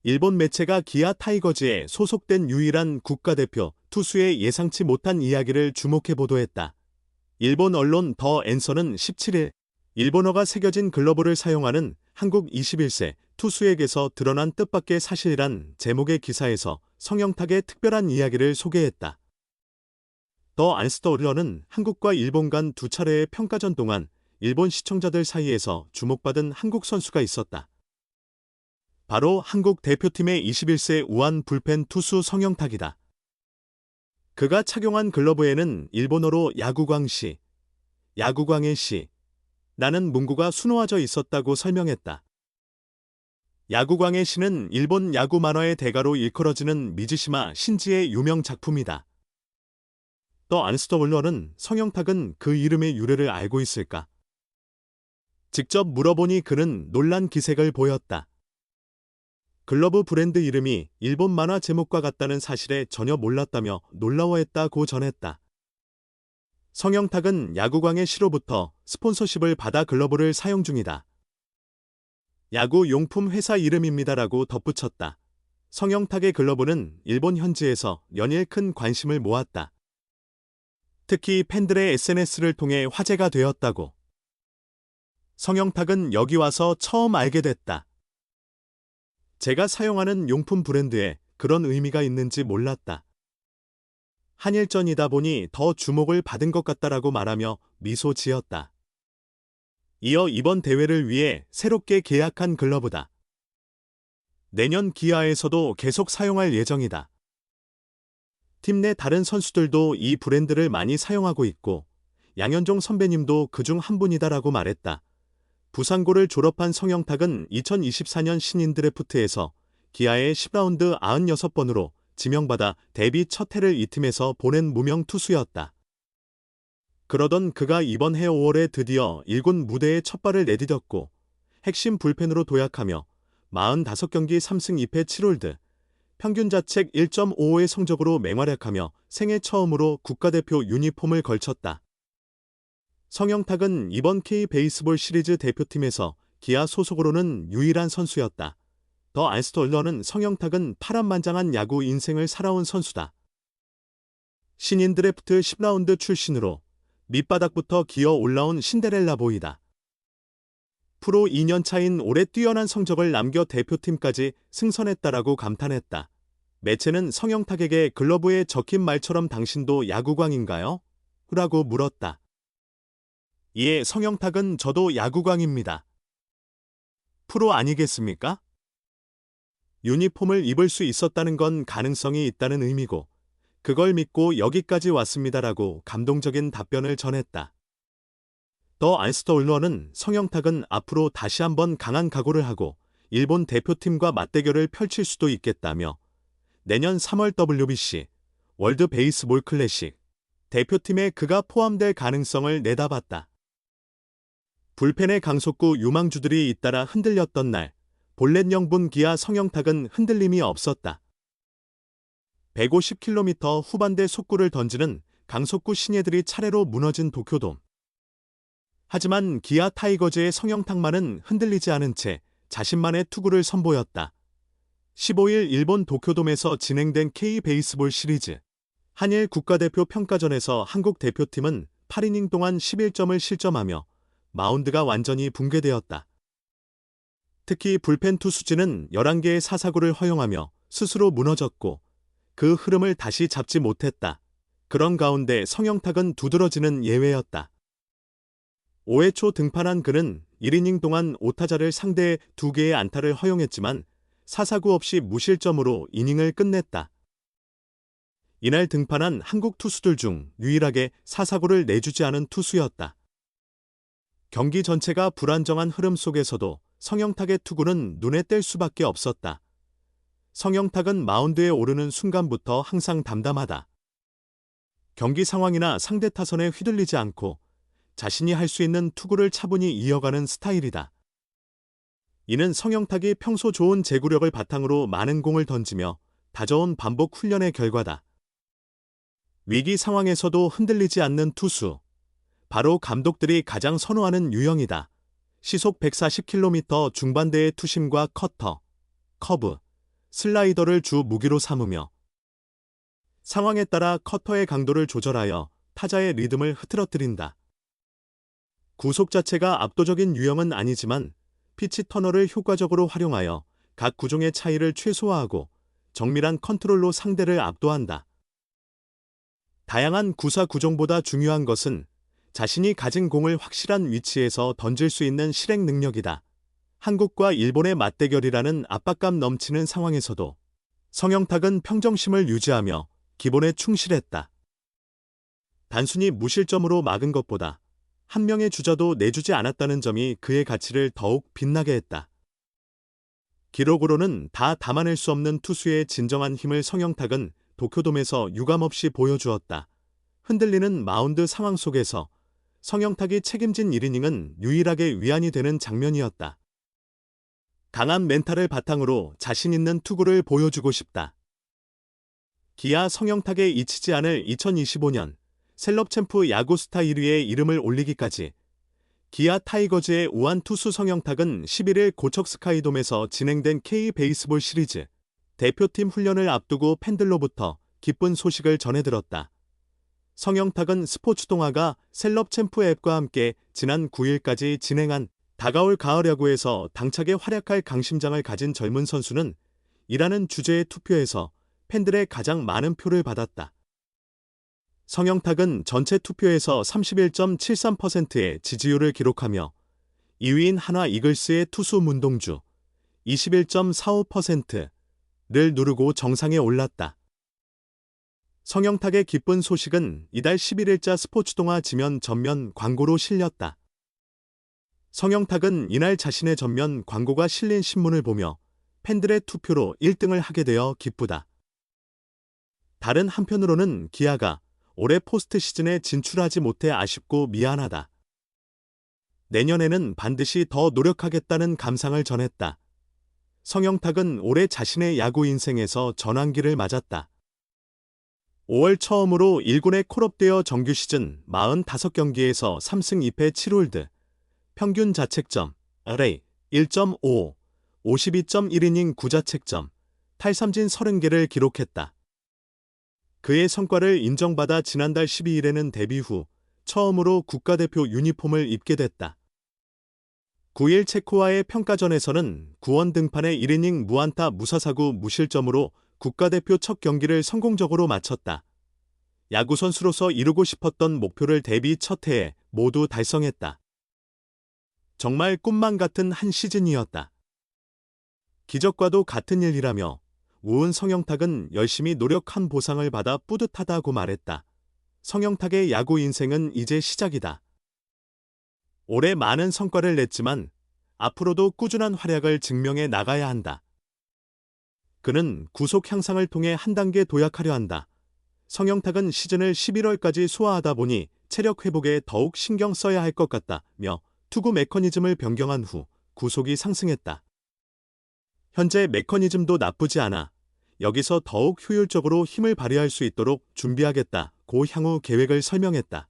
일본 매체가 기아 타이거즈에 소속된 유일한 국가대표 투수의 예상치 못한 이야기를 주목해 보도했다. 일본 언론 더 앤서는 17일 일본어가 새겨진 글러브를 사용하는 한국 21세 투수에게서 드러난 뜻밖의 사실이란 제목의 기사에서 성영탁의 특별한 이야기를 소개했다. 더 안스터울러는 한국과 일본 간 두 차례의 평가전 동안 일본 시청자들 사이에서 주목받은 한국 선수가 있었다. 바로 한국 대표팀의 21세 우한 불펜 투수 성영탁이다. 그가 착용한 글러브에는 일본어로 야구광시, 야구광의 시, 라는 문구가 수놓아져 있었다고 설명했다. 야구광의 시는 일본 야구 만화의 대가로 일컬어지는 미즈시마 신지의 유명 작품이다. 더 안스터울러는 성영탁은 그 이름의 유래를 알고 있을까? 직접 물어보니 그는 놀란 기색을 보였다. 글러브 브랜드 이름이 일본 만화 제목과 같다는 사실에 전혀 몰랐다며 놀라워했다고 전했다. 성영탁은 야구광의 시로부터 스폰서십을 받아 글러브를 사용 중이다. 야구 용품 회사 이름입니다라고 덧붙였다. 성영탁의 글러브는 일본 현지에서 연일 큰 관심을 모았다. 특히 팬들의 SNS를 통해 화제가 되었다고. 성영탁은 여기 와서 처음 알게 됐다. 제가 사용하는 용품 브랜드에 그런 의미가 있는지 몰랐다. 한일전이다 보니 더 주목을 받은 것 같다라고 말하며 미소 지었다. 이어 이번 대회를 위해 새롭게 계약한 글러브다. 내년 기아에서도 계속 사용할 예정이다. 팀 내 다른 선수들도 이 브랜드를 많이 사용하고 있고 양현종 선배님도 그중 한 분이다라고 말했다. 부산고를 졸업한 성영탁은 2024년 신인 드래프트에서 기아의 10라운드 96번으로 지명받아 데뷔 첫 해를 이 팀에서 보낸 무명 투수였다. 그러던 그가 이번 해 5월에 드디어 1군 무대에 첫 발을 내디뎠고 핵심 불펜으로 도약하며 45경기 3승 2패 7홀드, 평균 자책 1.55의 성적으로 맹활약하며 생애 처음으로 국가대표 유니폼을 걸쳤다. 성영탁은 이번 K-베이스볼 시리즈 대표팀에서 기아 소속으로는 유일한 선수였다. 더 안스터울러는 성영탁은 파란만장한 야구 인생을 살아온 선수다. 신인 드래프트 10라운드 출신으로 밑바닥부터 기어 올라온 신데렐라 보이다. 프로 2년 차인 올해 뛰어난 성적을 남겨 대표팀까지 승선했다라고 감탄했다. 매체는 성영탁에게 글러브에 적힌 말처럼 당신도 야구광인가요? 라고 물었다. 이에 성영탁은 저도 야구광입니다. 프로 아니겠습니까? 유니폼을 입을 수 있었다는 건 가능성이 있다는 의미고 그걸 믿고 여기까지 왔습니다라고 감동적인 답변을 전했다. 더 안스터울러는 성영탁은 앞으로 다시 한번 강한 각오를 하고 일본 대표팀과 맞대결을 펼칠 수도 있겠다며 내년 3월 WBC, 월드 베이스볼 클래식, 대표팀에 그가 포함될 가능성을 내다봤다. 불펜의 강속구 유망주들이 잇따라 흔들렸던 날, 볼넷 영분 기아 성영탁은 흔들림이 없었다. 150km 후반대 속구를 던지는 강속구 신예들이 차례로 무너진 도쿄돔. 하지만 기아 타이거즈의 성영탁만은 흔들리지 않은 채 자신만의 투구를 선보였다. 15일 일본 도쿄돔에서 진행된 K-베이스볼 시리즈 한일 국가대표 평가전에서 한국 대표팀은 8이닝 동안 11점을 실점하며 마운드가 완전히 붕괴되었다. 특히 불펜 투수진은 11개의 사사구를 허용하며 스스로 무너졌고 그 흐름을 다시 잡지 못했다. 그런 가운데 성영탁은 두드러지는 예외였다. 5회 초 등판한 그는 1이닝 동안 5타자를 상대해 2개의 안타를 허용했지만 사사구 없이 무실점으로 이닝을 끝냈다. 이날 등판한 한국 투수들 중 유일하게 사사구를 내주지 않은 투수였다. 경기 전체가 불안정한 흐름 속에서도 성영탁의 투구는 눈에 띌 수밖에 없었다. 성영탁은 마운드에 오르는 순간부터 항상 담담하다. 경기 상황이나 상대 타선에 휘둘리지 않고 자신이 할 수 있는 투구를 차분히 이어가는 스타일이다. 이는 성영탁이 평소 좋은 제구력을 바탕으로 많은 공을 던지며 다져온 반복 훈련의 결과다. 위기 상황에서도 흔들리지 않는 투수. 바로 감독들이 가장 선호하는 유형이다. 시속 140km 중반대의 투심과 커터, 커브, 슬라이더를 주 무기로 삼으며 상황에 따라 커터의 강도를 조절하여 타자의 리듬을 흐트러뜨린다. 구속 자체가 압도적인 유형은 아니지만 피치 터너를 효과적으로 활용하여 각 구종의 차이를 최소화하고 정밀한 컨트롤로 상대를 압도한다. 다양한 구사 구종보다 중요한 것은 자신이 가진 공을 확실한 위치에서 던질 수 있는 실행 능력이다. 한국과 일본의 맞대결이라는 압박감 넘치는 상황에서도 성영탁은 평정심을 유지하며 기본에 충실했다. 단순히 무실점으로 막은 것보다 한 명의 주자도 내주지 않았다는 점이 그의 가치를 더욱 빛나게 했다. 기록으로는 다 담아낼 수 없는 투수의 진정한 힘을 성영탁은 도쿄돔에서 유감없이 보여주었다. 흔들리는 마운드 상황 속에서 성영탁이 책임진 1이닝은 유일하게 위안이 되는 장면이었다. 강한 멘탈을 바탕으로 자신 있는 투구를 보여주고 싶다. 기아 성영탁에 잊히지 않을 2025년 셀럽 챔프 야구스타 1위에 이름을 올리기까지 기아 타이거즈의 우한 투수 성영탁은 11일 고척 스카이돔에서 진행된 K-베이스볼 시리즈 대표팀 훈련을 앞두고 팬들로부터 기쁜 소식을 전해들었다. 성영탁은 스포츠동아가 셀럽 챔프 앱과 함께 지난 9일까지 진행한 다가올 가을 야구에서 당차게 활약할 강심장을 가진 젊은 선수는 이라는 주제의 투표에서 팬들의 가장 많은 표를 받았다. 성영탁은 전체 투표에서 31.73%의 지지율을 기록하며 2위인 한화 이글스의 투수 문동주 21.45%를 누르고 정상에 올랐다. 성영탁의 기쁜 소식은 이달 11일자 스포츠동아 지면 전면 광고로 실렸다. 성영탁은 이날 자신의 전면 광고가 실린 신문을 보며 팬들의 투표로 1등을 하게 되어 기쁘다. 다른 한편으로는 기아가 올해 포스트 시즌에 진출하지 못해 아쉽고 미안하다. 내년에는 반드시 더 노력하겠다는 감상을 전했다. 성영탁은 올해 자신의 야구 인생에서 전환기를 맞았다. 5월 처음으로 1군에 콜업되어 정규 시즌 45경기에서 3승 2패 7홀드, 평균 자책점, RA 1.5, 52.1이닝 9자책점, 탈삼진 30개를 기록했다. 그의 성과를 인정받아 지난달 12일에는 데뷔 후 처음으로 국가대표 유니폼을 입게 됐다. 9일 체코와의 평가전에서는 구원 등판의 1이닝 무안타 무사사구 무실점으로 국가대표 첫 경기를 성공적으로 마쳤다. 야구 선수로서 이루고 싶었던 목표를 데뷔 첫 해에 모두 달성했다. 정말 꿈만 같은 한 시즌이었다. 기적과도 같은 일이라며 우은 성영탁은 열심히 노력한 보상을 받아 뿌듯하다고 말했다. 성영탁의 야구 인생은 이제 시작이다. 올해 많은 성과를 냈지만 앞으로도 꾸준한 활약을 증명해 나가야 한다. 그는 구속 향상을 통해 한 단계 도약하려 한다. 성영탁은 시즌을 11월까지 소화하다 보니 체력 회복에 더욱 신경 써야 할 것 같다며 투구 메커니즘을 변경한 후 구속이 상승했다. 현재 메커니즘도 나쁘지 않아. 여기서 더욱 효율적으로 힘을 발휘할 수 있도록 준비하겠다고 향후 계획을 설명했다.